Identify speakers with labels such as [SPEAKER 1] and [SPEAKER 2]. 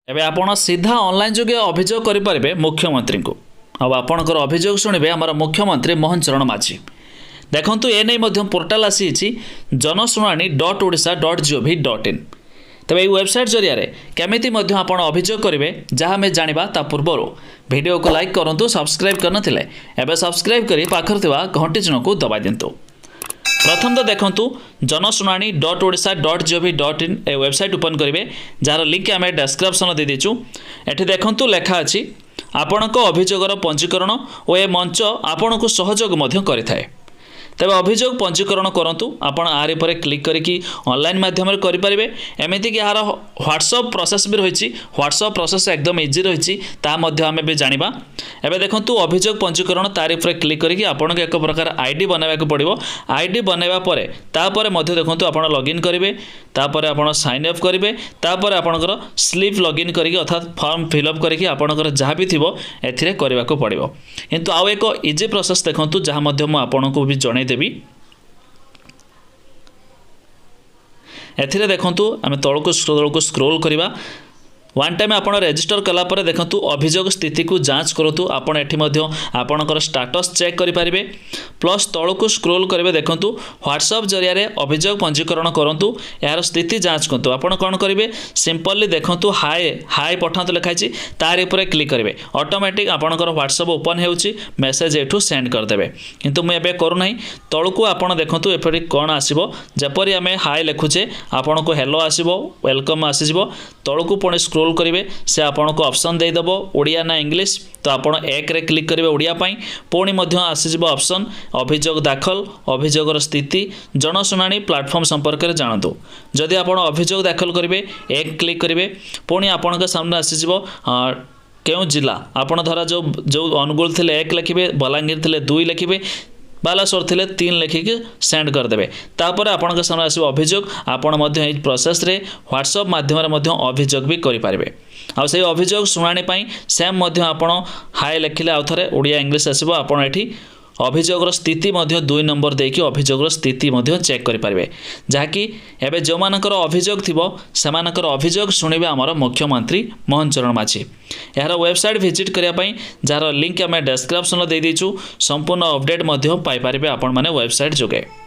[SPEAKER 1] एबे आपण सीधा ऑनलाइन जोगे अभियोग करें मुख्यमंत्री को अब आपणकर अभियोग शुणे आम मुख्यमंत्री मोहन चरण माझी देखूँ एने पोर्टाल आसी जनशुणाणी.odsha.gov.in तेज ये वेबसाइट जरिया केमी आप अभियोग करेंगे जहाँ आम जाना ता पूर्व वीडियो को लाइक करूँ सब्सक्राइब करनथिले एबे सब्सक्राइब करी पाखर थिबा घंटी चिन्ह को दबाई दिंतु। प्रथम तो देखूँ जनशुणाणी.odsha.gov.in ए वेबसाइट ओपन करेंगे जार लिंक आम डिस्क्रिप्शन दे दीचु। एठी देखूँ लेखा अच्छी आपणक अभियोगर पंजीकरण और ए मंच आपन को सहयोग करें। तेज अभियोग पंजीकरण करूँ आपड़ आर पर क्लिक करके ऑनलाइन माध्यम करेंगे। एमती कि यार व्हाट्सअप प्रोसेस भी रही व्हाट्सअप प्रोसेस एकदम इजी रही आम भी जाना। एवं देखो अभियोग पंजीकरण तार पर क्लिक करके आपको एक प्रकार आईडी बनवाक पड़ो। आईडी बनवा पर देखो आप लॉगिन करेंगे तापर आप साइन अप करेंगे तापर आपणकर स्लीप लॉगिन करके अर्थात फॉर्म फिलअप करके आपणकर जहाँ भी थी एथिरे करने को पड़ो। किंतु आउ एक इजी प्रोसेस देखो जहाँ आपन को भी जन देवी एथिरे देखंतु आम तलको स्क्रोल करवा वन टाइम आप रेजिस्टर कलापर देखूँ अभियोग स्थिति को जांच करूँ आपड़ एटी आपणकर स्टाटस चेक करेंगे। प्लस तल को स्क्रोल करेंगे देखूँ व्हाट्सअप जरिया अभियोग पंजीकरण करूँ यार स्थिति जांच करूँ आप कौन करेंगे सिंपली देखूँ हाय हाय पठातु लिखाई तार पर क्लिक करेंगे ऑटोमेटिक आपणकर व्हाट्सअप ओपन हो मेसेज एठू सेंड करदे। किंतु मुझे करूना तलू आप देखूँ एपरी कौन आसो जपरी आम हाय लिखुचे आपन को हेलो आसो वेलकम आसीज तलू पुणी स्क्रोल करेंगे से आपन को ऑप्शन देदेव ओडिया ना इंग्लिश तो आप एक रे क्लिक करेंगे ओडिया पुणी आसीज ऑप्शन अभियोग दाखल अभियोगर स्थिति जनशुणाणी प्लाटफॉर्म संपर्क में जानतु। जदि आप अभियोग दाखल करेंगे एक क्लिक करेंगे पुणी आपण सामने आसीज क्यों जिला आपड़ धरा जो अनुगुल थे एक लिखे बलांगीर थे 2 लिखे बालासोर थे 3 लिखिकी सेंड करदे तापर आपण सामने आसो अभियोग आपण प्रोसेस रे व्हाट्सअप माध्यम अभियोग भी करेंगे। आउ से अभियोग शुणाणी सेम आपण हाय लिखिले आउ थे ओडिया इंग्लिश आसो आपण एठी अभियोगर स्थिति 2 नंबर देकी अभियोगर स्थिति चेक करेंगे जहाँकि एवं जो मानकर अभियोग थी से अभियोग शुणे आमर मुख्यमंत्री मोहन चरण माझी। यार वेबसाइट विजिट करने जार लिंक आम डिस्क्रिप्शन दे दीचु संपूर्ण अपडेट पाइपर आपण मैंने वेबसाइट जोगे।